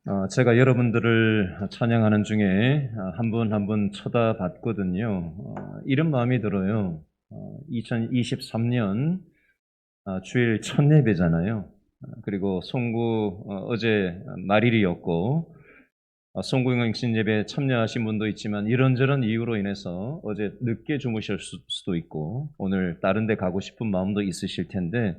제가 여러분들을 찬양하는 중에 한 분 한 분 쳐다봤거든요. 이런 마음이 들어요. 2023년 주일 첫 예배잖아요. 그리고 송구 어제 말일이었고 송구영신 예배 참여하신 분도 있지만 이런저런 이유로 인해서 어제 늦게 주무실 수도 있고 오늘 다른 데 가고 싶은 마음도 있으실 텐데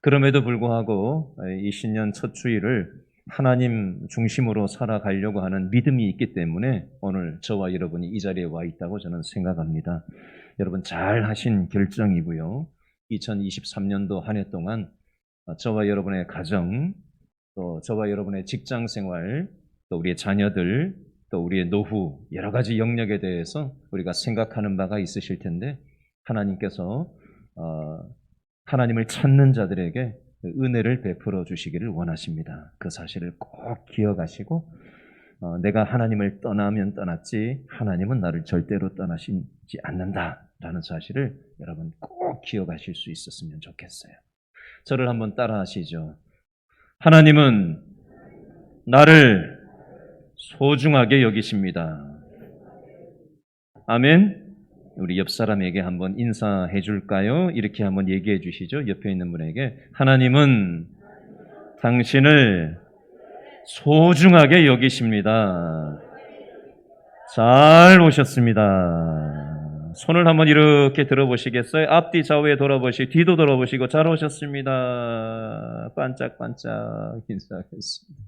그럼에도 불구하고 이 신년 첫 주일을 하나님 중심으로 살아가려고 하는 믿음이 있기 때문에 오늘 저와 여러분이 이 자리에 와 있다고 저는 생각합니다. 여러분 잘 하신 결정이고요. 2023년도 한 해 동안 저와 여러분의 가정, 또 저와 여러분의 직장 생활, 또 우리의 자녀들, 또 우리의 노후 여러 가지 영역에 대해서 우리가 생각하는 바가 있으실 텐데 하나님께서 하나님을 찾는 자들에게 은혜를 베풀어 주시기를 원하십니다. 그 사실을 꼭 기억하시고 내가 하나님을 떠나면 떠났지 하나님은 나를 절대로 떠나시지 않는다라는 사실을 여러분 꼭 기억하실 수 있었으면 좋겠어요. 저를 한번 따라 하시죠. 하나님은 나를 소중하게 여기십니다. 아멘. 우리 옆 사람에게 한번 인사해 줄까요? 이렇게 한번 얘기해 주시죠. 옆에 있는 분에게 하나님은 당신을 소중하게 여기십니다. 잘 오셨습니다. 손을 한번 이렇게 들어보시겠어요? 앞뒤 좌우에 돌아보시고 뒤도 돌아보시고 잘 오셨습니다. 반짝반짝 인사하겠습니다.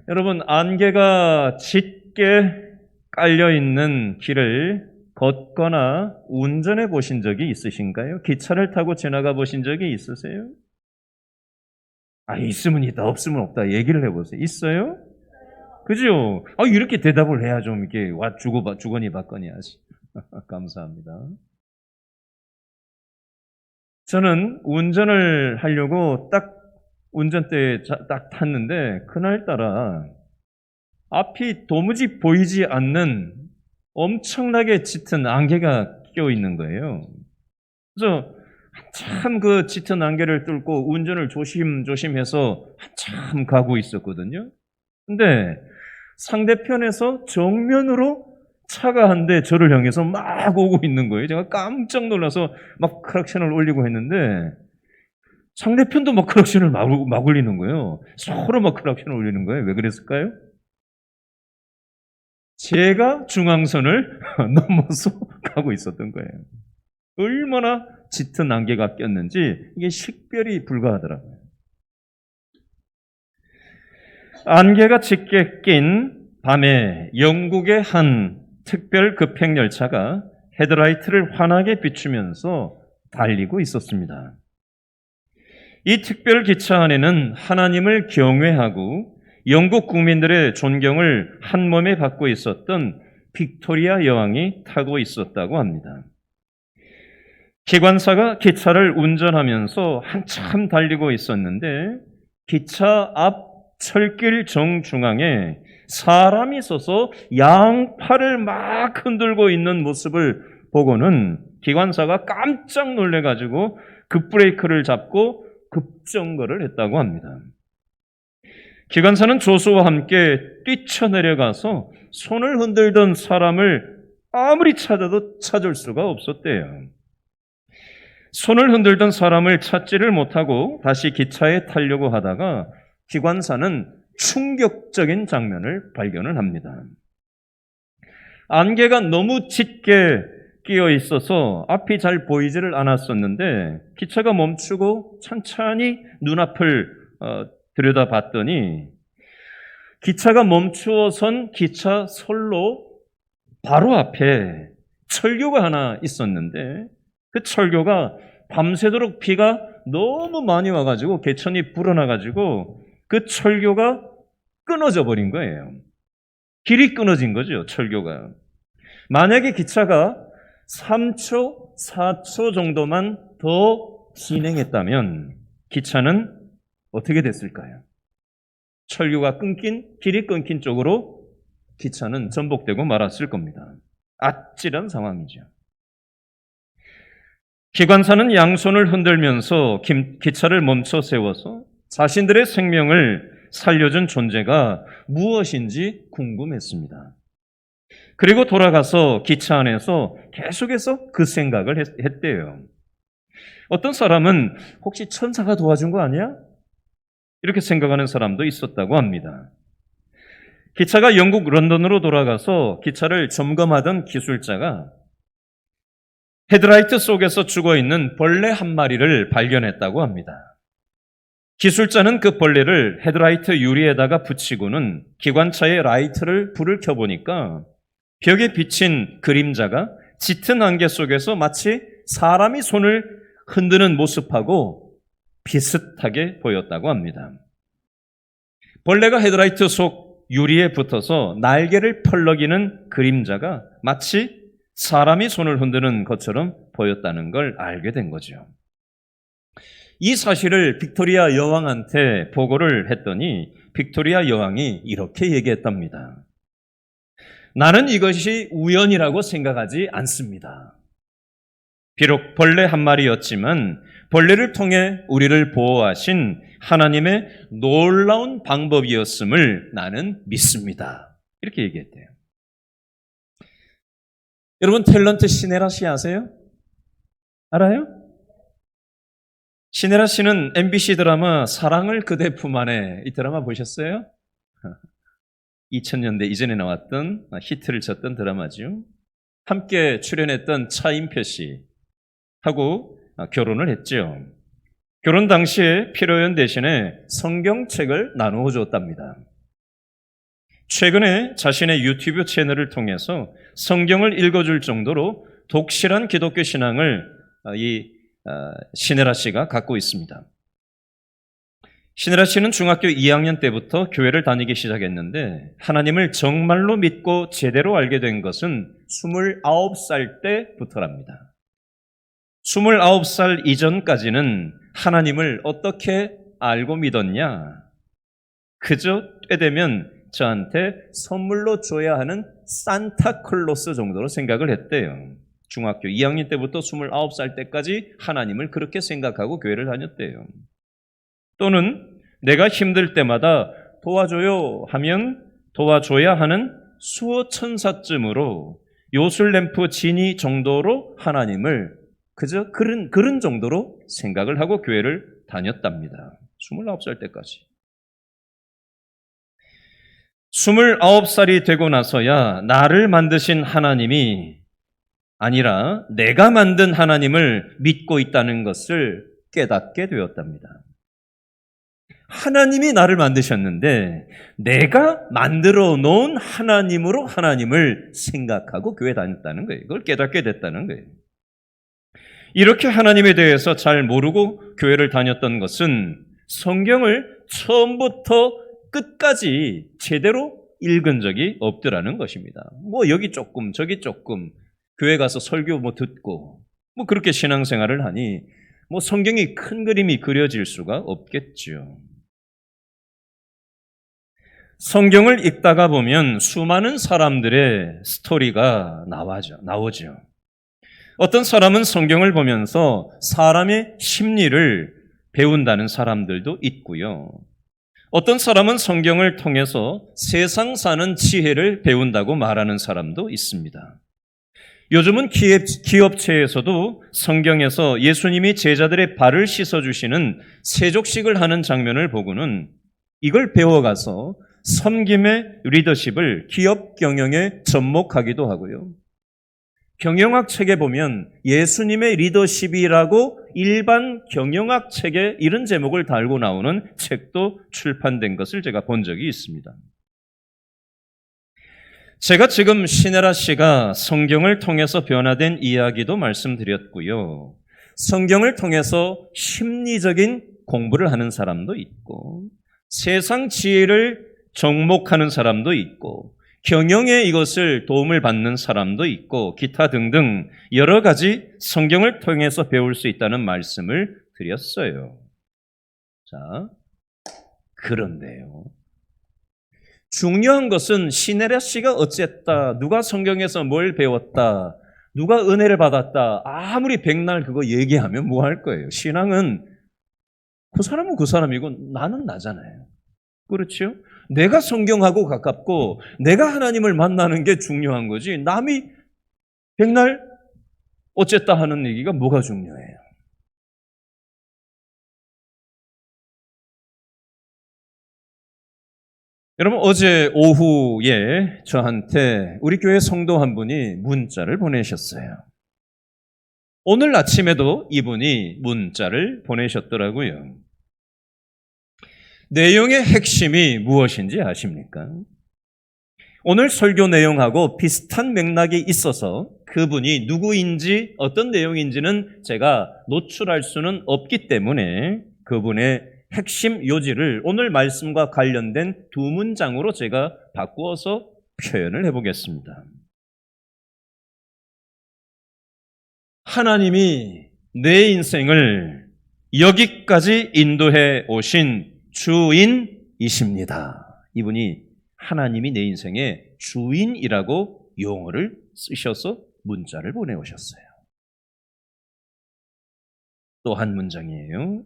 여러분 안개가 짙게 깔려있는 길을 걷거나 운전해 보신 적이 있으신가요? 기차를 타고 지나가 보신 적이 있으세요? 있으면 있다, 없으면 없다 얘기를 해보세요. 있어요? 그죠? 이렇게 대답을 해야 좀 이렇게 주거니 받거니 하시. 감사합니다. 저는 운전을 하려고 딱 운전대에 딱 탔는데 그날따라 앞이 도무지 보이지 않는 엄청나게 짙은 안개가 끼어 있는 거예요. 그래서 한참 그 짙은 안개를 뚫고 운전을 조심조심해서 한참 가고 있었거든요. 근데 상대편에서 정면으로 차가 한 대 저를 향해서 막 오고 있는 거예요. 제가 깜짝 놀라서 막 크락션을 올리고 했는데 상대편도 막 크락션을 막 올리는 거예요. 서로 막 크락션을 올리는 거예요. 왜 그랬을까요? 제가 중앙선을 넘어서 가고 있었던 거예요. 얼마나 짙은 안개가 꼈는지 이게 식별이 불가하더라고요. 안개가 짙게 낀 밤에 영국의 한 특별 급행열차가 헤드라이트를 환하게 비추면서 달리고 있었습니다. 이 특별 기차 안에는 하나님을 경외하고 영국 국민들의 존경을 한 몸에 받고 있었던 빅토리아 여왕이 타고 있었다고 합니다. 기관사가 기차를 운전하면서 한참 달리고 있었는데 기차 앞 철길 정중앙에 사람이 서서 양팔을 막 흔들고 있는 모습을 보고는 기관사가 깜짝 놀래가지고 급브레이크를 잡고 급정거를 했다고 합니다. 기관사는 조수와 함께 뛰쳐내려가서 손을 흔들던 사람을 아무리 찾아도 찾을 수가 없었대요. 손을 흔들던 사람을 찾지를 못하고 다시 기차에 타려고 하다가 기관사는 충격적인 장면을 발견을 합니다. 안개가 너무 짙게 끼어 있어서 앞이 잘 보이지를 않았었는데 기차가 멈추고 천천히 눈앞을 들여다봤더니 기차가 멈추어선 기차 선로 바로 앞에 철교가 하나 있었는데 그 철교가 밤새도록 비가 너무 많이 와가지고 개천이 불어나가지고 그 철교가 끊어져 버린 거예요. 길이 끊어진 거죠, 철교가. 만약에 기차가 3초, 4초 정도만 더 진행했다면 기차는 어떻게 됐을까요? 철교가 끊긴, 길이 끊긴 쪽으로 기차는 전복되고 말았을 겁니다. 아찔한 상황이죠. 기관사는 양손을 흔들면서 기차를 멈춰 세워서 자신들의 생명을 살려준 존재가 무엇인지 궁금했습니다. 그리고 돌아가서 기차 안에서 계속해서 그 생각을 했대요. 어떤 사람은 혹시 천사가 도와준 거 아니야? 이렇게 생각하는 사람도 있었다고 합니다. 기차가 영국 런던으로 돌아가서 기차를 점검하던 기술자가 헤드라이트 속에서 죽어있는 벌레 한 마리를 발견했다고 합니다. 기술자는 그 벌레를 헤드라이트 유리에다가 붙이고는 기관차의 불을 켜보니까 벽에 비친 그림자가 짙은 안개 속에서 마치 사람이 손을 흔드는 모습하고 비슷하게 보였다고 합니다. 벌레가 헤드라이트 속 유리에 붙어서 날개를 펄럭이는 그림자가 마치 사람이 손을 흔드는 것처럼 보였다는 걸 알게 된 거죠. 이 사실을 빅토리아 여왕한테 보고를 했더니 빅토리아 여왕이 이렇게 얘기했답니다. 나는 이것이 우연이라고 생각하지 않습니다. 비록 벌레 한 마리였지만 벌레를 통해 우리를 보호하신 하나님의 놀라운 방법이었음을 나는 믿습니다. 이렇게 얘기했대요. 여러분 탤런트 시네라 씨 아세요? 알아요? 시네라 씨는 MBC 드라마 사랑을 그대 품 안에, 이 드라마 보셨어요? 2000년대 이전에 나왔던 히트를 쳤던 드라마죠. 함께 출연했던 차인표 씨하고 결혼을 했죠. 결혼 당시에 피로연 대신에 성경책을 나누어 주었답니다. 최근에 자신의 유튜브 채널을 통해서 성경을 읽어줄 정도로 독실한 기독교 신앙을 시네라 씨가 갖고 있습니다. 시네라 씨는 중학교 2학년 때부터 교회를 다니기 시작했는데 하나님을 정말로 믿고 제대로 알게 된 것은 29살 때부터랍니다. 29살 이전까지는 하나님을 어떻게 알고 믿었냐? 그저 때 되면 저한테 선물로 줘야 하는 산타클로스 정도로 생각을 했대요. 중학교 2학년 때부터 29살 때까지 하나님을 그렇게 생각하고 교회를 다녔대요. 또는 내가 힘들 때마다 도와줘요 하면 도와줘야 하는 수호천사쯤으로 요술램프 지니 정도로 하나님을 그저 그런 정도로 생각을 하고 교회를 다녔답니다. 29살 때까지. 29살이 되고 나서야 나를 만드신 하나님이 아니라 내가 만든 하나님을 믿고 있다는 것을 깨닫게 되었답니다. 하나님이 나를 만드셨는데 내가 만들어 놓은 하나님으로 하나님을 생각하고 교회 다녔다는 거예요. 그걸 깨닫게 됐다는 거예요. 이렇게 하나님에 대해서 잘 모르고 교회를 다녔던 것은 성경을 처음부터 끝까지 제대로 읽은 적이 없더라는 것입니다. 여기 조금 저기 조금 교회 가서 설교 듣고 그렇게 신앙생활을 하니 성경이 큰 그림이 그려질 수가 없겠죠. 성경을 읽다가 보면 수많은 사람들의 스토리가 나오죠. 어떤 사람은 성경을 보면서 사람의 심리를 배운다는 사람들도 있고요. 어떤 사람은 성경을 통해서 세상 사는 지혜를 배운다고 말하는 사람도 있습니다. 요즘은 기업체에서도 성경에서 예수님이 제자들의 발을 씻어주시는 세족식을 하는 장면을 보고는 이걸 배워가서 섬김의 리더십을 기업 경영에 접목하기도 하고요. 경영학 책에 보면 예수님의 리더십이라고 일반 경영학 책에 이런 제목을 달고 나오는 책도 출판된 것을 제가 본 적이 있습니다. 제가 지금 시네라 씨가 성경을 통해서 변화된 이야기도 말씀드렸고요. 성경을 통해서 심리적인 공부를 하는 사람도 있고 세상 지혜를 접목하는 사람도 있고 경영에 이것을 도움을 받는 사람도 있고 기타 등등 여러 가지 성경을 통해서 배울 수 있다는 말씀을 드렸어요. 자, 그런데요. 중요한 것은 시네라 씨가 어쨌다, 누가 성경에서 뭘 배웠다, 누가 은혜를 받았다, 아무리 백날 그거 얘기하면 뭐 할 거예요. 신앙은 그 사람은 그 사람이고 나는 나잖아요. 그렇죠? 내가 성경하고 가깝고 내가 하나님을 만나는 게 중요한 거지 남이 백날 어쨌다 하는 얘기가 뭐가 중요해요? 여러분 어제 오후에 저한테 우리 교회 성도 한 분이 문자를 보내셨어요. 오늘 아침에도 이분이 문자를 보내셨더라고요. 내용의 핵심이 무엇인지 아십니까? 오늘 설교 내용하고 비슷한 맥락이 있어서 그분이 누구인지 어떤 내용인지는 제가 노출할 수는 없기 때문에 그분의 핵심 요지를 오늘 말씀과 관련된 두 문장으로 제가 바꾸어서 표현을 해보겠습니다. 하나님이 내 인생을 여기까지 인도해 오신 주인이십니다. 이분이 하나님이 내 인생의 주인이라고 용어를 쓰셔서 문자를 보내오셨어요. 또 한 문장이에요.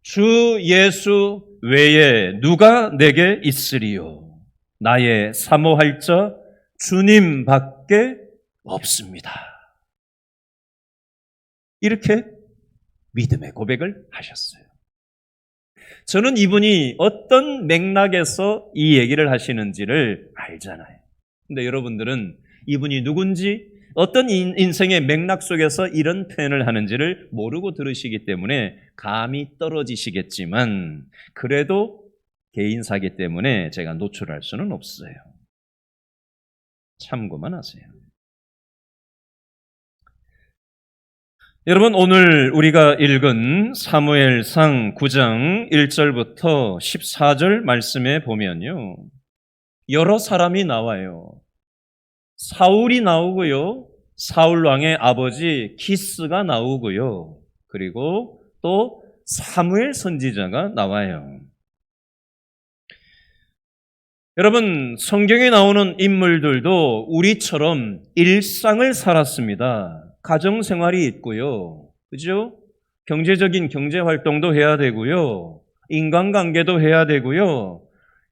주 예수 외에 누가 내게 있으리요? 나의 사모할 자 주님밖에 없습니다. 이렇게 믿음의 고백을 하셨어요. 저는 이분이 어떤 맥락에서 이 얘기를 하시는지를 알잖아요. 근데 여러분들은 이분이 누군지 어떤 인생의 맥락 속에서 이런 표현을 하는지를 모르고 들으시기 때문에 감이 떨어지시겠지만 그래도 개인사기 때문에 제가 노출할 수는 없어요. 참고만 하세요. 여러분 오늘 우리가 읽은 사무엘상 9장 1절부터 14절 말씀에 보면요. 여러 사람이 나와요. 사울이 나오고요. 사울 왕의 아버지 기스가 나오고요. 그리고 또 사무엘 선지자가 나와요. 여러분 성경에 나오는 인물들도 우리처럼 일상을 살았습니다. 가정생활이 있고요. 그죠? 경제적인 경제활동도 해야 되고요. 인간관계도 해야 되고요.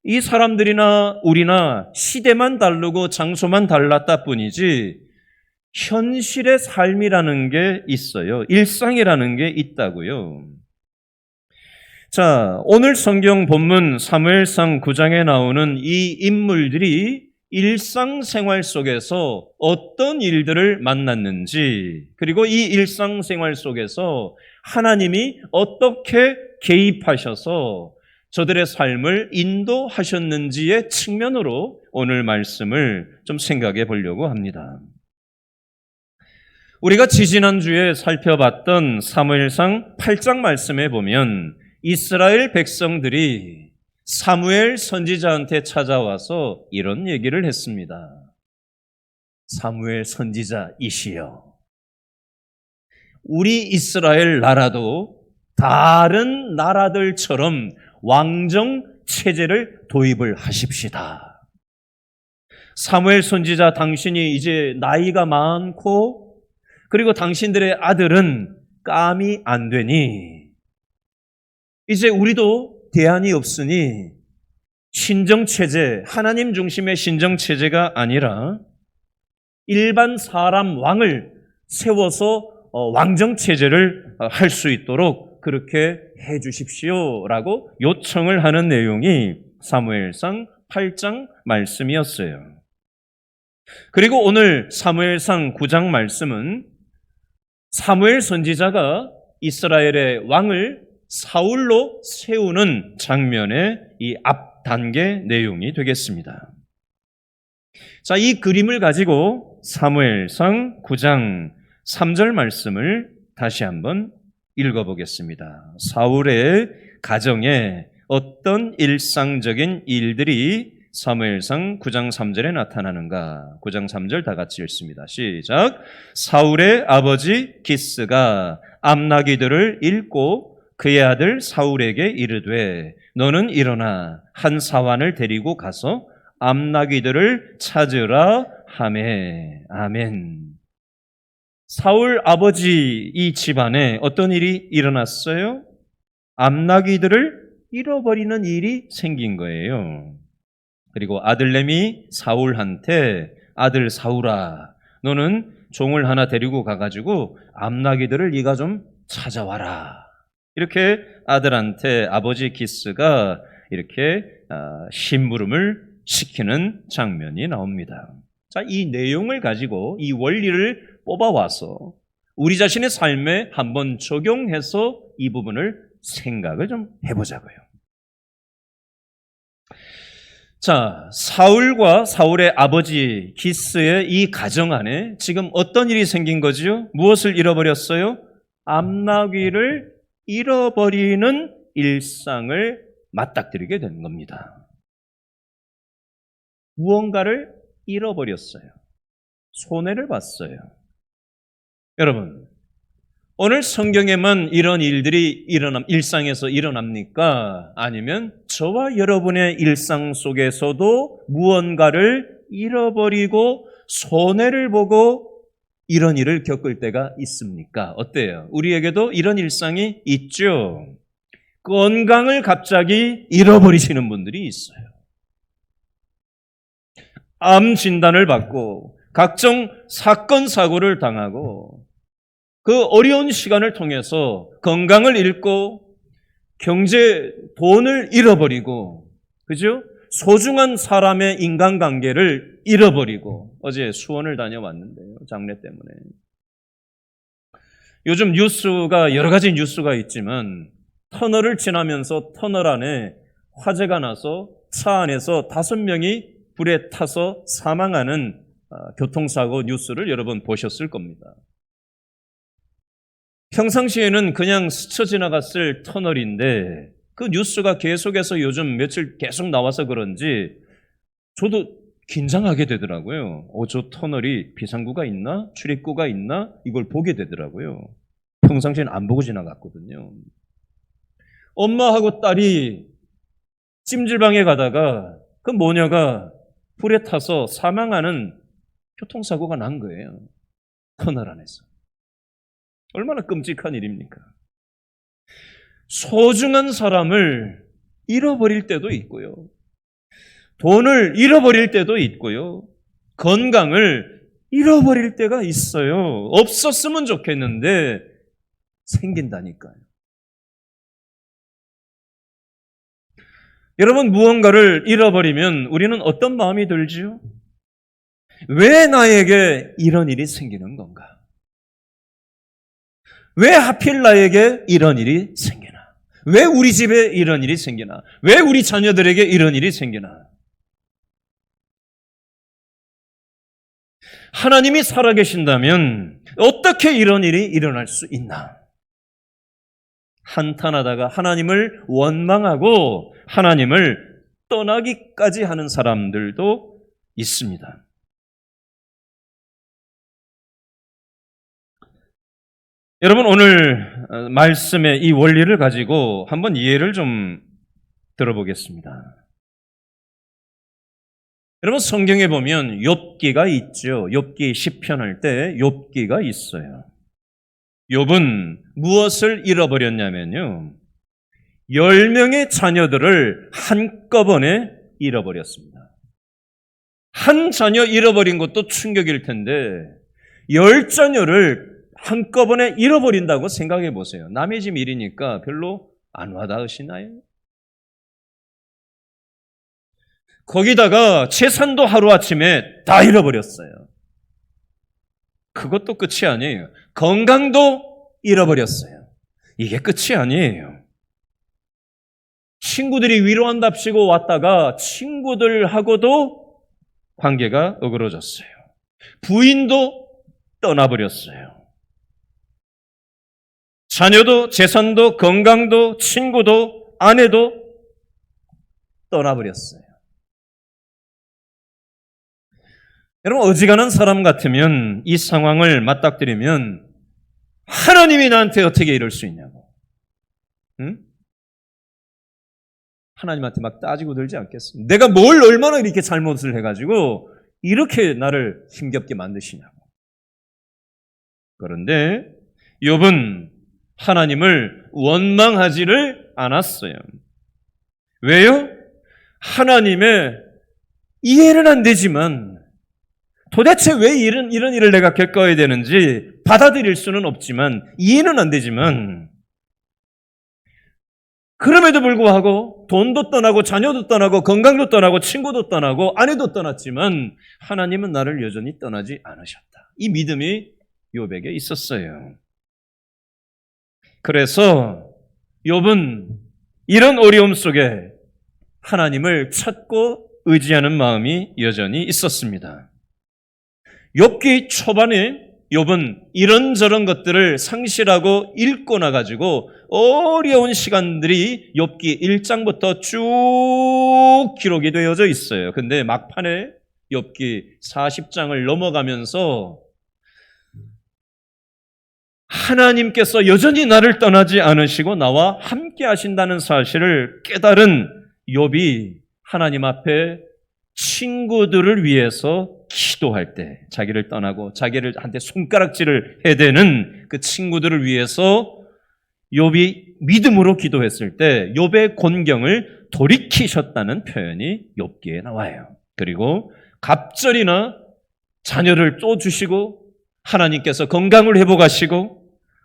이 사람들이나 우리나 시대만 다르고 장소만 달랐다 뿐이지 현실의 삶이라는 게 있어요. 일상이라는 게 있다고요. 자, 오늘 성경 본문 사무엘상 9장에 나오는 이 인물들이 일상생활 속에서 어떤 일들을 만났는지, 그리고 이 일상생활 속에서 하나님이 어떻게 개입하셔서 저들의 삶을 인도하셨는지의 측면으로 오늘 말씀을 좀 생각해 보려고 합니다. 우리가 지지난주에 살펴봤던 사무엘상 8장 말씀에 보면 이스라엘 백성들이 사무엘 선지자한테 찾아와서 이런 얘기를 했습니다. 사무엘 선지자이시여, 우리 이스라엘 나라도 다른 나라들처럼 왕정 체제를 도입을 하십시다. 사무엘 선지자, 당신이 이제 나이가 많고 그리고 당신들의 아들은 깜이 안 되니 이제 우리도 대안이 없으니 신정체제, 하나님 중심의 신정체제가 아니라 일반 사람 왕을 세워서 왕정체제를 할 수 있도록 그렇게 해 주십시오라고 요청을 하는 내용이 사무엘상 8장 말씀이었어요. 그리고 오늘 사무엘상 9장 말씀은 사무엘 선지자가 이스라엘의 왕을 사울로 세우는 장면의 이 앞 단계 내용이 되겠습니다. 자, 이 그림을 가지고 사무엘상 9장 3절 말씀을 다시 한번 읽어보겠습니다. 사울의 가정에 어떤 일상적인 일들이 사무엘상 9장 3절에 나타나는가? 9장 3절 다 같이 읽습니다. 시작. 사울의 아버지 기스가 암나기들을 읽고 그의 아들 사울에게 이르되 너는 일어나 한 사환을 데리고 가서 암나기들을 찾으라 하매. 아멘. 사울 아버지 이 집안에 어떤 일이 일어났어요? 암나귀들을 잃어버리는 일이 생긴 거예요. 그리고 아들내미 사울한테 아들 사울아, 너는 종을 하나 데리고 가가지고 암나귀들을 네가 좀 찾아와라. 이렇게 아들한테 아버지 기스가 이렇게 심부름을 시키는 장면이 나옵니다. 자, 이 내용을 가지고 이 원리를 뽑아와서 우리 자신의 삶에 한번 적용해서 이 부분을 생각을 좀 해보자고요. 자, 사울과 사울의 아버지 기스의 이 가정 안에 지금 어떤 일이 생긴 거지요? 무엇을 잃어버렸어요? 암나귀를 잃어버리는 일상을 맞닥뜨리게 된 겁니다. 무언가를 잃어버렸어요. 손해를 봤어요. 여러분, 오늘 성경에만 이런 일들이 일상에서 일어납니까? 아니면 저와 여러분의 일상 속에서도 무언가를 잃어버리고 손해를 보고 이런 일을 겪을 때가 있습니까? 어때요? 우리에게도 이런 일상이 있죠. 건강을 갑자기 잃어버리시는 분들이 있어요. 암 진단을 받고 각종 사건, 사고를 당하고 그 어려운 시간을 통해서 건강을 잃고 경제, 돈을 잃어버리고, 그죠? 소중한 사람의 인간관계를 잃어버리고, 어제 수원을 다녀왔는데요, 장례 때문에. 요즘 뉴스가, 여러 가지 뉴스가 있지만, 터널을 지나면서 터널 안에 화재가 나서 차 안에서 5명이 불에 타서 사망하는 교통사고 뉴스를 여러 번 보셨을 겁니다. 평상시에는 그냥 스쳐 지나갔을 터널인데 그 뉴스가 계속해서 요즘 며칠 계속 나와서 그런지 저도 긴장하게 되더라고요. 저 터널이 비상구가 있나? 출입구가 있나? 이걸 보게 되더라고요. 평상시에는 안 보고 지나갔거든요. 엄마하고 딸이 찜질방에 가다가 그 모녀가 불에 타서 사망하는 교통사고가 난 거예요. 터널 안에서. 얼마나 끔찍한 일입니까? 소중한 사람을 잃어버릴 때도 있고요. 돈을 잃어버릴 때도 있고요. 건강을 잃어버릴 때가 있어요. 없었으면 좋겠는데 생긴다니까요. 여러분, 무언가를 잃어버리면 우리는 어떤 마음이 들지요? 왜 나에게 이런 일이 생기는 건가? 왜 하필 나에게 이런 일이 생기나? 왜 우리 집에 이런 일이 생기나? 왜 우리 자녀들에게 이런 일이 생기나? 하나님이 살아계신다면 어떻게 이런 일이 일어날 수 있나? 한탄하다가 하나님을 원망하고 하나님을 떠나기까지 하는 사람들도 있습니다. 여러분, 오늘 말씀의 이 원리를 가지고 한번 이해를 좀 들어보겠습니다. 여러분, 성경에 보면 욥기가 있죠. 욥기 시편할 때 욥기가 있어요. 욥은 무엇을 잃어버렸냐면요, 10명의 자녀들을 한꺼번에 잃어버렸습니다. 한 자녀 잃어버린 것도 충격일 텐데 10자녀를 한꺼번에 잃어버린다고 생각해 보세요. 남의 집 일이니까 별로 안 와닿으시나요? 거기다가 재산도 하루아침에 다 잃어버렸어요. 그것도 끝이 아니에요. 건강도 잃어버렸어요. 이게 끝이 아니에요. 친구들이 위로한답시고 왔다가 친구들하고도 관계가 어그러졌어요. 부인도 떠나버렸어요. 자녀도 재산도 건강도 친구도 아내도 떠나버렸어요. 여러분, 어지간한 사람 같으면 이 상황을 맞닥뜨리면 하나님이 나한테 어떻게 이럴 수 있냐고. 응? 하나님한테 막 따지고 들지 않겠습니까? 내가 뭘 얼마나 이렇게 잘못을 해가지고 이렇게 나를 힘겹게 만드시냐고. 그런데 욥은 하나님을 원망하지를 않았어요. 왜요? 하나님의 이해는 안 되지만 도대체 왜 이런 일을 내가 겪어야 되는지 받아들일 수는 없지만 이해는 안 되지만 그럼에도 불구하고 돈도 떠나고 자녀도 떠나고 건강도 떠나고 친구도 떠나고 아내도 떠났지만 하나님은 나를 여전히 떠나지 않으셨다. 이 믿음이 욥에게 있었어요. 그래서 욥은 이런 어려움 속에 하나님을 찾고 의지하는 마음이 여전히 있었습니다. 욥기 초반에 욥은 이런저런 것들을 상실하고 잃고 나가지고 어려운 시간들이 욥기 1장부터 쭉 기록이 되어져 있어요. 근데 막판에 욥기 40장을 넘어가면서 하나님께서 여전히 나를 떠나지 않으시고 나와 함께 하신다는 사실을 깨달은 욥이 하나님 앞에 친구들을 위해서 기도할 때 자기를 떠나고 자기를 한테 손가락질을 해대는 그 친구들을 위해서 욥이 믿음으로 기도했을 때 욥의 곤경을 돌이키셨다는 표현이 욥기에 나와요. 그리고 갑절이나 자녀를 또 주시고 하나님께서 건강을 회복하시고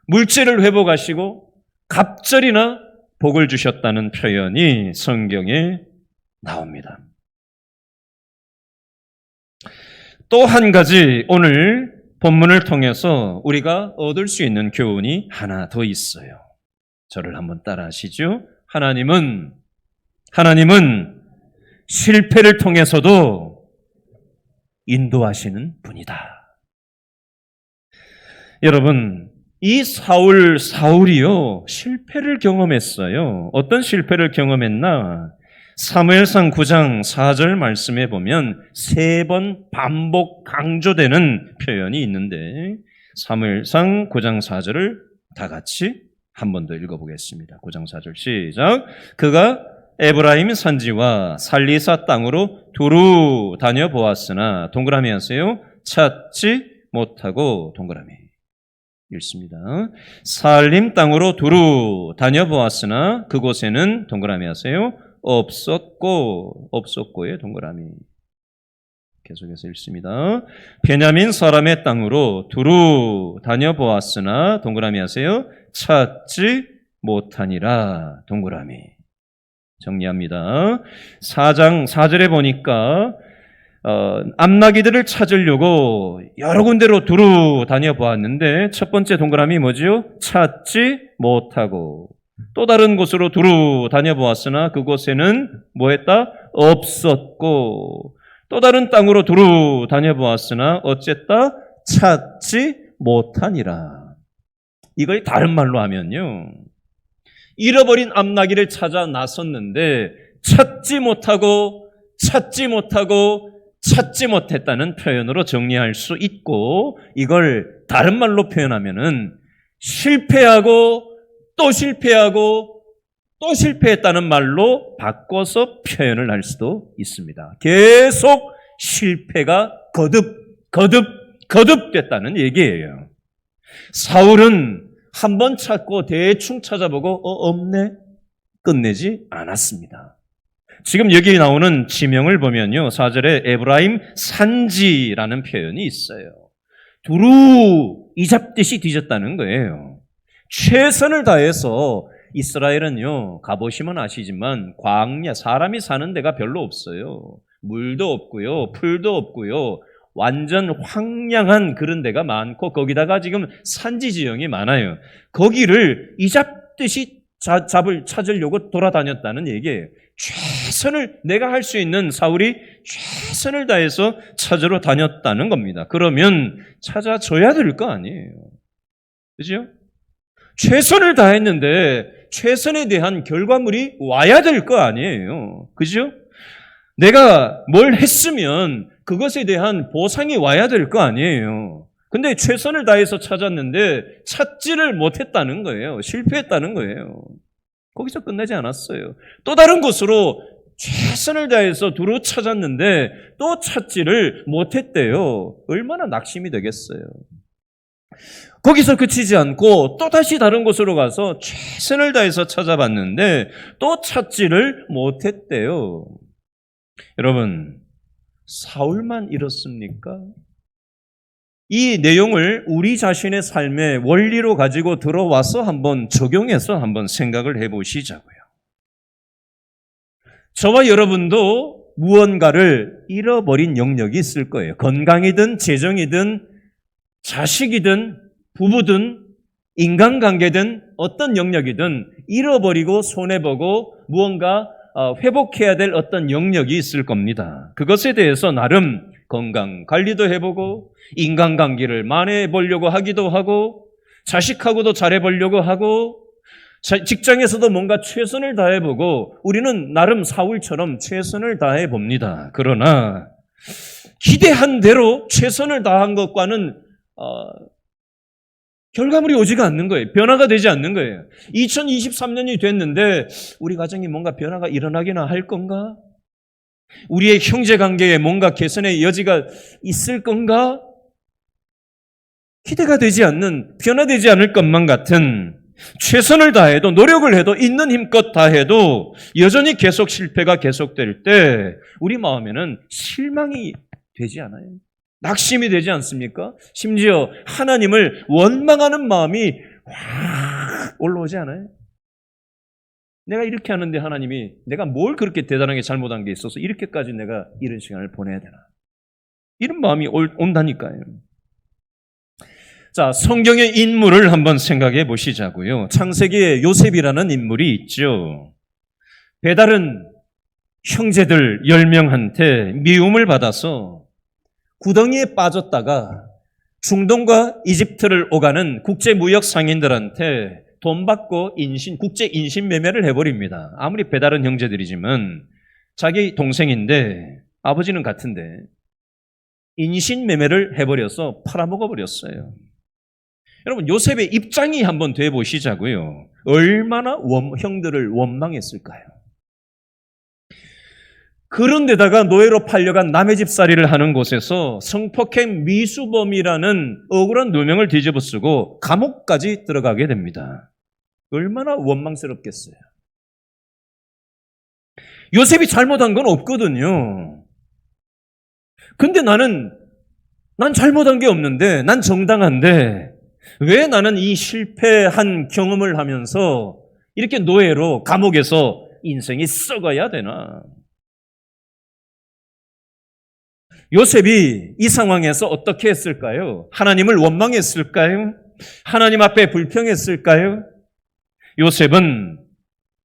물질을 회복하시고 갑절이나 복을 주셨다는 표현이 성경에 나옵니다. 또 한 가지 오늘 본문을 통해서 우리가 얻을 수 있는 교훈이 하나 더 있어요. 저를 한번 따라 하시죠. 하나님은 실패를 통해서도 인도하시는 분이다. 여러분, 이 사울이요, 실패를 경험했어요. 어떤 실패를 경험했나? 사무엘상 9장 4절 말씀에 보면 3번 반복 강조되는 표현이 있는데 사무엘상 9장 4절을 다 같이 한 번 더 읽어보겠습니다. 9장 4절 시작. 그가 에브라임 산지와 살리사 땅으로 두루 다녀보았으나 동그라미 하세요. 찾지 못하고 동그라미 읽습니다. 살림 땅으로 두루 다녀보았으나 그곳에는 동그라미 하세요. 없었고의 동그라미. 계속해서 읽습니다. 베냐민 사람의 땅으로 두루 다녀보았으나 동그라미 하세요. 찾지 못하니라 동그라미. 정리합니다. 4장 4절에 보니까 암나기들을 찾으려고 여러 군데로 두루 다녀보았는데 첫 번째 동그라미 뭐죠? 찾지 못하고. 또 다른 곳으로 두루 다녀보았으나 그곳에는 뭐했다? 없었고. 또 다른 땅으로 두루 다녀보았으나 어쨌다? 찾지 못하니라. 이걸 다른 말로 하면요, 잃어버린 암나기를 찾아 나섰는데 찾지 못하고 찾지 못했다는 표현으로 정리할 수 있고, 이걸 다른 말로 표현하면은 실패하고 또 실패하고 또 실패했다는 말로 바꿔서 표현을 할 수도 있습니다. 계속 실패가 거듭됐다는 얘기예요. 사울은 한 번 찾고 대충 찾아보고 없네? 끝내지 않았습니다. 지금 여기 나오는 지명을 보면요, 4절에 에브라임 산지라는 표현이 있어요. 두루 이잡듯이 뒤졌다는 거예요. 최선을 다해서 이스라엘은요, 가보시면 아시지만 광야, 사람이 사는 데가 별로 없어요. 물도 없고요, 풀도 없고요, 완전 황량한 그런 데가 많고 거기다가 지금 산지 지형이 많아요. 거기를 이잡듯이 찾으려고 돌아다녔다는 얘기예요. 최선을, 내가 할 수 있는 사울이 최선을 다해서 찾으러 다녔다는 겁니다. 그러면 찾아줘야 될 거 아니에요. 그죠? 최선을 다했는데 최선에 대한 결과물이 와야 될 거 아니에요. 그죠? 내가 뭘 했으면 그것에 대한 보상이 와야 될 거 아니에요. 근데 최선을 다해서 찾았는데 찾지를 못했다는 거예요. 실패했다는 거예요. 거기서 끝나지 않았어요. 또 다른 곳으로 최선을 다해서 두루 찾았는데 또 찾지를 못했대요. 얼마나 낙심이 되겠어요. 거기서 그치지 않고 또다시 다른 곳으로 가서 최선을 다해서 찾아봤는데 또 찾지를 못했대요. 여러분, 사울만 이렇습니까? 이 내용을 우리 자신의 삶의 원리로 가지고 들어와서 한번 적용해서 한번 생각을 해보시자고요. 저와 여러분도 무언가를 잃어버린 영역이 있을 거예요. 건강이든 재정이든 자식이든 부부든 인간관계든 어떤 영역이든 잃어버리고 손해보고 무언가 회복해야 될 어떤 영역이 있을 겁니다. 그것에 대해서 나름 건강 관리도 해보고 인간관계를 만회해보려고 하기도 하고 자식하고도 잘해보려고 하고 직장에서도 뭔가 최선을 다해보고 우리는 나름 사울처럼 최선을 다해봅니다. 그러나 기대한 대로 최선을 다한 것과는 결과물이 오지가 않는 거예요. 변화가 되지 않는 거예요. 2023년이 됐는데 우리 가정이 뭔가 변화가 일어나기나 할 건가? 우리의 형제관계에 뭔가 개선의 여지가 있을 건가? 기대가 되지 않는, 변화되지 않을 것만 같은, 최선을 다해도 노력을 해도 있는 힘껏 다해도 여전히 계속 실패가 계속될 때 우리 마음에는 실망이 되지 않아요? 낙심이 되지 않습니까? 심지어 하나님을 원망하는 마음이 확 올라오지 않아요? 내가 이렇게 하는데 하나님이 내가 뭘 그렇게 대단하게 잘못한 게 있어서 이렇게까지 내가 이런 시간을 보내야 되나? 이런 마음이 온다니까요. 자, 성경의 인물을 한번 생각해 보시자고요. 창세기에 요셉이라는 인물이 있죠. 배달은 형제들 10명한테 미움을 받아서 구덩이에 빠졌다가 중동과 이집트를 오가는 국제무역 상인들한테 돈 받고 국제 인신매매를 해버립니다. 아무리 배달은 형제들이지만 자기 동생인데 아버지는 같은데 인신매매를 해버려서 팔아먹어버렸어요. 여러분, 요셉의 입장이 한번 돼 보시자고요. 얼마나 형들을 원망했을까요? 그런데다가 노예로 팔려간 남의 집살이를 하는 곳에서 성폭행 미수범이라는 억울한 누명을 뒤집어 쓰고 감옥까지 들어가게 됩니다. 얼마나 원망스럽겠어요. 요셉이 잘못한 건 없거든요. 근데 난 잘못한 게 없는데, 난 정당한데 왜 나는 이 실패한 경험을 하면서 이렇게 노예로 감옥에서 인생이 썩어야 되나? 요셉이 이 상황에서 어떻게 했을까요? 하나님을 원망했을까요? 하나님 앞에 불평했을까요? 요셉은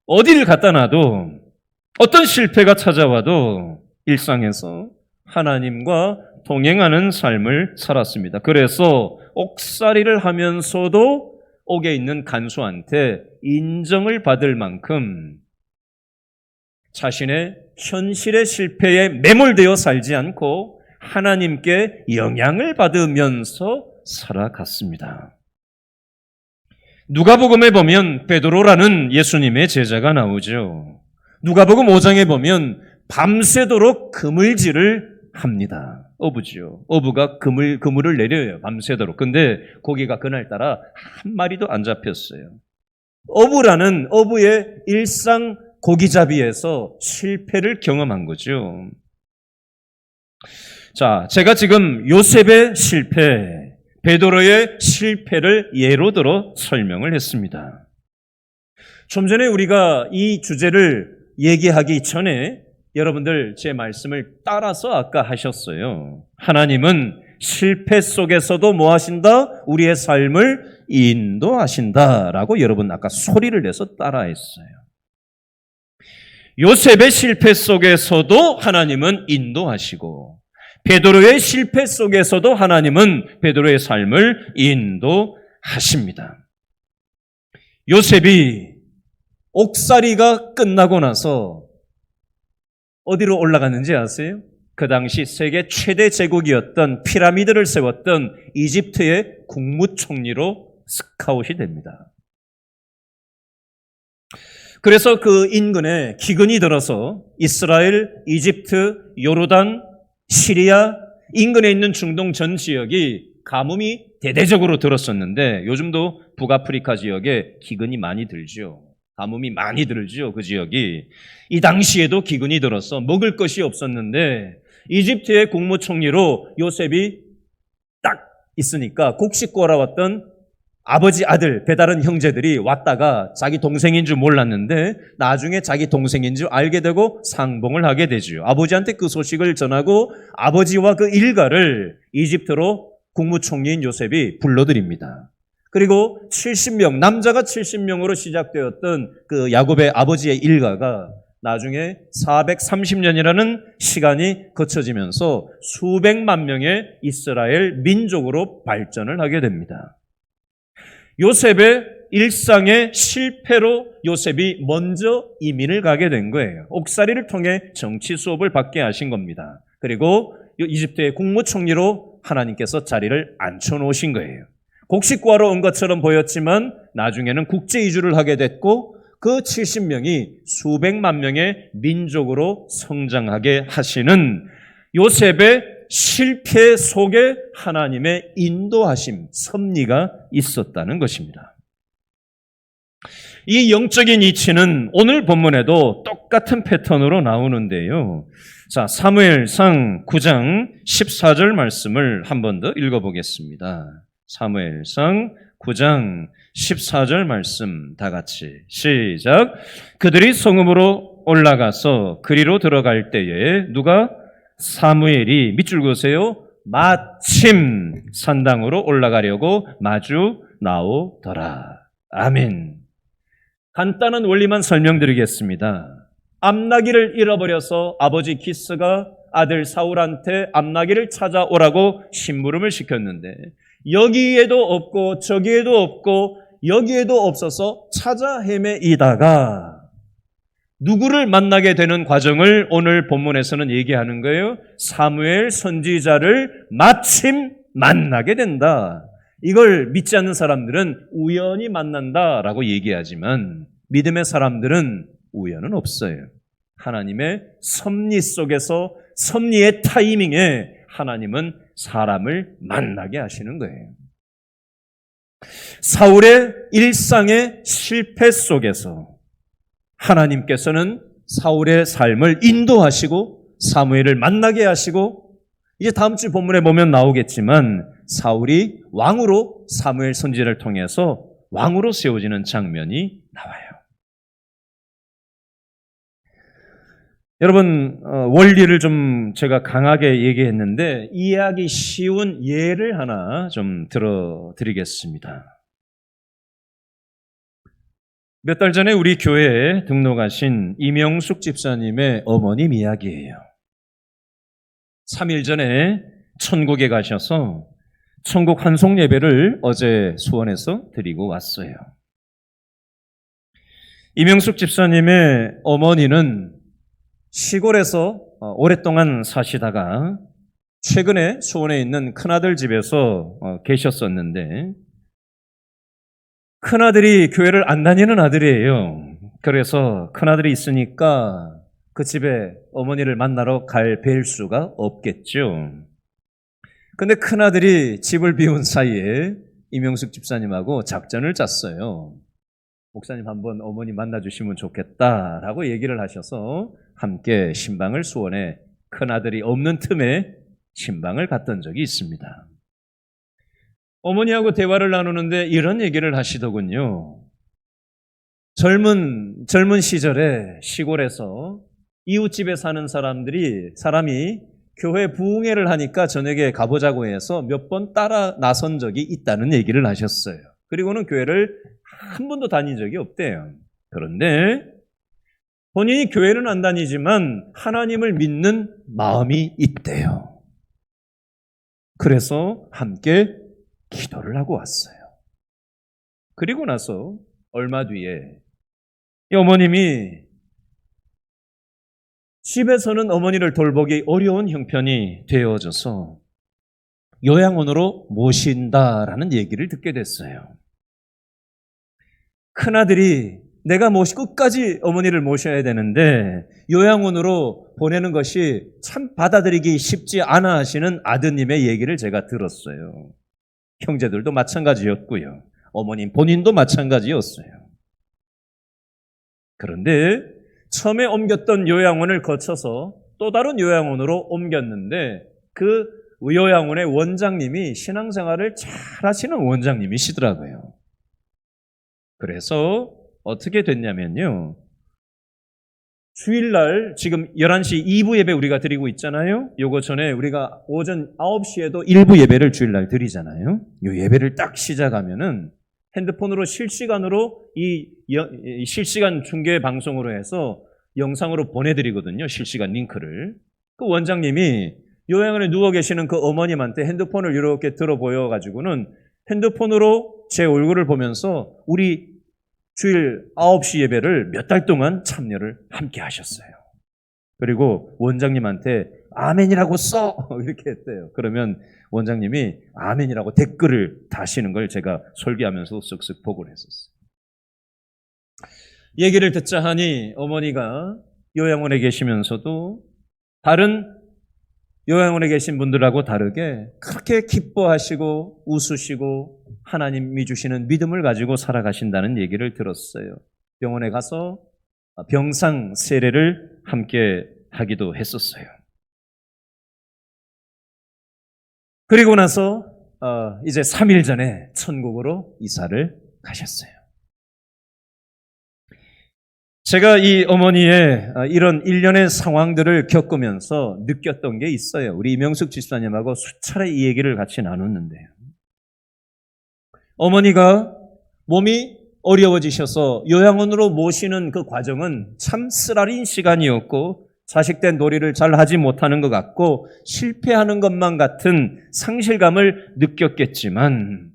어디를 갖다 놔도 어떤 실패가 찾아와도 일상에서 하나님과 동행하는 삶을 살았습니다. 그래서 옥살이를 하면서도 옥에 있는 간수한테 인정을 받을 만큼 자신의 현실의 실패에 매몰되어 살지 않고 하나님께 영향을 받으면서 살아갔습니다. 누가복음에 보면 베드로라는 예수님의 제자가 나오죠. 누가복음 5장에 보면 밤새도록 그물질을 합니다. 어부죠. 어부가 그물을 내려요. 밤새도록. 근데 고기가 그날따라 한 마리도 안 잡혔어요. 어부라는 어부의 일상 고기잡이에서 실패를 경험한 거죠. 자, 제가 지금 요셉의 실패, 베드로의 실패를 예로 들어 설명을 했습니다. 좀 전에 우리가 이 주제를 얘기하기 전에 여러분들 제 말씀을 따라서 아까 하셨어요. 하나님은 실패 속에서도 뭐 하신다? 우리의 삶을 인도하신다라고 여러분 아까 소리를 내서 따라했어요. 요셉의 실패 속에서도 하나님은 인도하시고 베드로의 실패 속에서도 하나님은 베드로의 삶을 인도하십니다. 요셉이 옥살이가 끝나고 나서 어디로 올라갔는지 아세요? 그 당시 세계 최대 제국이었던 피라미드를 세웠던 이집트의 국무총리로 스카웃이 됩니다. 그래서 그 인근에 기근이 들어서 이스라엘, 이집트, 요르단, 시리아, 인근에 있는 중동 전 지역이 가뭄이 대대적으로 들었었는데 요즘도 북아프리카 지역에 기근이 많이 들죠. 가뭄이 많이 들죠. 그 지역이. 이 당시에도 기근이 들어서 먹을 것이 없었는데 이집트의 국무총리로 요셉이 딱 있으니까 곡식 걸어왔던 아버지 아들 배다른 형제들이 왔다가 자기 동생인 줄 몰랐는데 나중에 자기 동생인 줄 알게 되고 상봉을 하게 되죠. 아버지한테 그 소식을 전하고 아버지와 그 일가를 이집트로 국무총리인 요셉이 불러들입니다. 그리고 70명, 남자가 70명으로 시작되었던 그 야곱의 아버지의 일가가 나중에 430년이라는 시간이 거쳐지면서 수백만 명의 이스라엘 민족으로 발전을 하게 됩니다. 요셉의 일상의 실패로 요셉이 먼저 이민을 가게 된 거예요. 옥살이를 통해 정치 수업을 받게 하신 겁니다. 그리고 이집트의 국무총리로 하나님께서 자리를 앉혀놓으신 거예요. 곡식 구하러 온 것처럼 보였지만 나중에는 국제 이주를 하게 됐고 그 70명이 수백만 명의 민족으로 성장하게 하시는 요셉의 실패 속에 하나님의 인도하심, 섭리가 있었다는 것입니다. 이 영적인 이치는 오늘 본문에도 똑같은 패턴으로 나오는데요. 자, 사무엘상 9장 14절 말씀을 한 번 더 읽어보겠습니다. 사무엘상 9장 14절 말씀 다 같이 시작. 그들이 성읍으로 올라가서 그리로 들어갈 때에 누가? 사무엘이 밑줄 그으세요. 마침 산당으로 올라가려고 마주 나오더라. 아멘. 간단한 원리만 설명드리겠습니다. 암나기를 잃어버려서 아버지 기스가 아들 사울한테 암나기를 찾아오라고 심부름을 시켰는데 여기에도 없고 저기에도 없고 여기에도 없어서 찾아 헤매이다가 누구를 만나게 되는 과정을 오늘 본문에서는 얘기하는 거예요. 사무엘 선지자를 마침 만나게 된다. 이걸 믿지 않는 사람들은 우연히 만난다라고 얘기하지만 믿음의 사람들은 우연은 없어요. 하나님의 섭리 속에서 섭리의 타이밍에 하나님은 사람을 만나게 하시는 거예요. 사울의 일상의 실패 속에서 하나님께서는 사울의 삶을 인도하시고 사무엘을 만나게 하시고 이제 다음 주 본문에 보면 나오겠지만 사울이 왕으로 사무엘 선지자를 통해서 왕으로 세워지는 장면이 나와요. 여러분 원리를 좀 제가 강하게 얘기했는데 이해하기 쉬운 예를 하나 좀 들어드리겠습니다. 몇 달 전에 우리 교회에 등록하신 이명숙 집사님의 어머님 이야기예요. 3일 전에 천국에 가셔서 천국 환송 예배를 어제 수원에서 드리고 왔어요. 이명숙 집사님의 어머니는 시골에서 오랫동안 사시다가 최근에 수원에 있는 큰아들 집에서 계셨었는데 큰아들이 교회를 안 다니는 아들이에요. 그래서 큰아들이 있으니까 그 집에 어머니를 만나러 뵐 수가 없겠죠. 근데 큰아들이 집을 비운 사이에 이명숙 집사님하고 작전을 짰어요. 목사님 한번 어머니 만나주시면 좋겠다라고 얘기를 하셔서 함께 신방을 수원에 큰아들이 없는 틈에 신방을 갔던 적이 있습니다. 어머니하고 대화를 나누는데 이런 얘기를 하시더군요. 젊은 시절에 시골에서 이웃집에 사는 사람이 교회 부흥회를 하니까 저녁에 가보자고 해서 몇 번 따라 나선 적이 있다는 얘기를 하셨어요. 그리고는 교회를 한 번도 다닌 적이 없대요. 그런데 본인이 교회는 안 다니지만 하나님을 믿는 마음이 있대요. 그래서 함께 기도를 하고 왔어요. 그리고 나서 얼마 뒤에 이 어머님이 집에서는 어머니를 돌보기 어려운 형편이 되어져서 요양원으로 모신다라는 얘기를 듣게 됐어요. 큰아들이 내가 끝까지 어머니를 모셔야 되는데 요양원으로 보내는 것이 참 받아들이기 쉽지 않아 하시는 아드님의 얘기를 제가 들었어요. 형제들도 마찬가지였고요. 어머님 본인도 마찬가지였어요. 그런데 처음에 옮겼던 요양원을 거쳐서 또 다른 요양원으로 옮겼는데 그 요양원의 원장님이 신앙생활을 잘 하시는 원장님이시더라고요. 그래서 어떻게 됐냐면요. 주일날 지금 11시 2부 예배 우리가 드리고 있잖아요. 요거 전에 우리가 오전 9시에도 1부 예배를 주일날 드리잖아요. 요 예배를 딱 시작하면은 핸드폰으로 실시간으로 이 실시간 중계 방송으로 해서 영상으로 보내드리거든요. 실시간 링크를. 그 원장님이 요양원에 누워 계시는 그 어머님한테 핸드폰을 이렇게 들어 보여가지고는 핸드폰으로 제 얼굴을 보면서 우리 주일 9시 예배를 몇 달 동안 참여를 함께 하셨어요. 그리고 원장님한테 아멘이라고 써! 이렇게 했대요. 그러면 원장님이 아멘이라고 댓글을 다시는 걸 제가 설교하면서 쓱쓱 보고 했었어요. 얘기를 듣자 하니 어머니가 요양원에 계시면서도 다른 요양원에 계신 분들하고 다르게 그렇게 기뻐하시고 웃으시고 하나님이 주시는 믿음을 가지고 살아가신다는 얘기를 들었어요. 병원에 가서 병상 세례를 함께 하기도 했었어요. 그리고 나서 이제 3일 전에 천국으로 이사를 가셨어요. 제가 이 어머니의 이런 일련의 상황들을 겪으면서 느꼈던 게 있어요. 우리 이명숙 집사님하고 수차례 이 얘기를 같이 나눴는데요. 어머니가 몸이 어려워지셔서 요양원으로 모시는 그 과정은 참 쓰라린 시간이었고 자식된 놀이를 잘 하지 못하는 것 같고 실패하는 것만 같은 상실감을 느꼈겠지만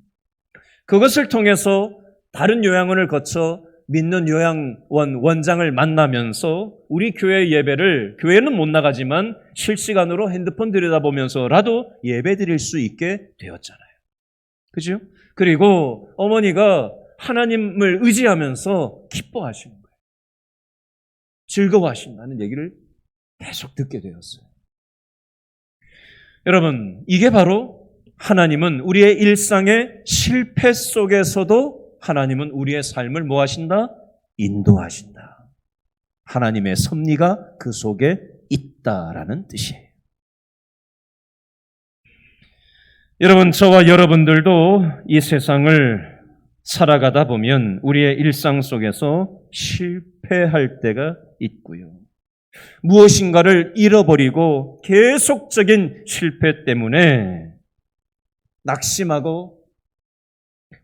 그것을 통해서 다른 요양원을 거쳐 믿는 요양원 원장을 만나면서 우리 교회 예배를 교회는 못 나가지만 실시간으로 핸드폰 들여다보면서라도 예배 드릴 수 있게 되었잖아요. 그죠? 그리고 어머니가 하나님을 의지하면서 기뻐하시는 거예요. 즐거워하신다는 얘기를 계속 듣게 되었어요. 여러분, 이게 바로 하나님은 우리의 일상의 실패 속에서도 하나님은 우리의 삶을 뭐 하신다? 인도하신다. 하나님의 섭리가 그 속에 있다라는 뜻이에요. 여러분, 저와 여러분들도 이 세상을 살아가다 보면 우리의 일상 속에서 실패할 때가 있고요. 무엇인가를 잃어버리고 계속적인 실패 때문에 낙심하고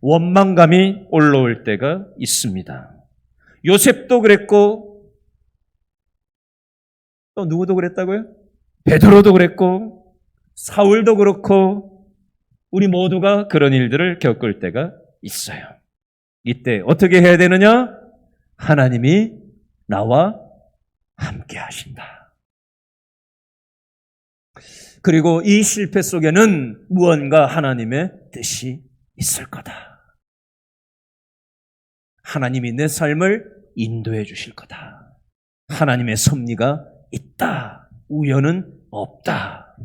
원망감이 올라올 때가 있습니다. 요셉도 그랬고 또 누구도 그랬다고요? 베드로도 그랬고 사울도 그렇고 우리 모두가 그런 일들을 겪을 때가 있어요. 이때 어떻게 해야 되느냐? 하나님이 나와 함께 하신다. 그리고 이 실패 속에는 무언가 하나님의 뜻이 있을 거다. 하나님이 내 삶을 인도해 주실 거다. 하나님의 섭리가 있다. 우연은 없다.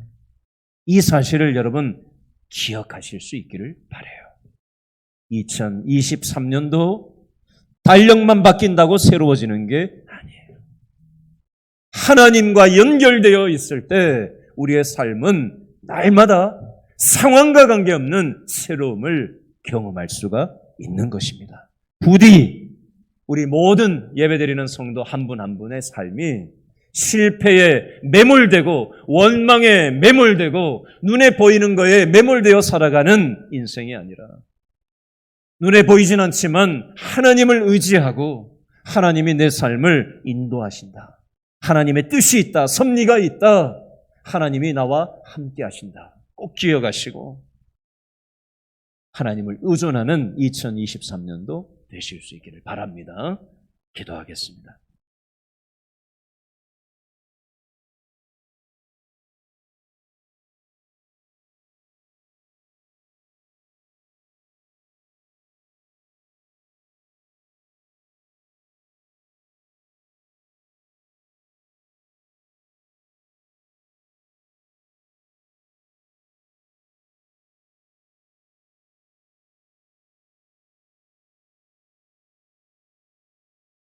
이 사실을 여러분 기억하실 수 있기를 바라요. 2023년도 달력만 바뀐다고 새로워지는 게 아니에요. 하나님과 연결되어 있을 때 우리의 삶은 날마다 상황과 관계없는 새로움을 경험할 수가 있는 것입니다. 부디 우리 모든 예배드리는 성도 한 분 한 분의 삶이 실패에 매몰되고 원망에 매몰되고 눈에 보이는 거에 매몰되어 살아가는 인생이 아니라 눈에 보이진 않지만 하나님을 의지하고 하나님이 내 삶을 인도하신다. 하나님의 뜻이 있다. 섭리가 있다. 하나님이 나와 함께 하신다. 꼭 기억하시고 하나님을 의존하는 2023년도 되실 수 있기를 바랍니다. 기도하겠습니다.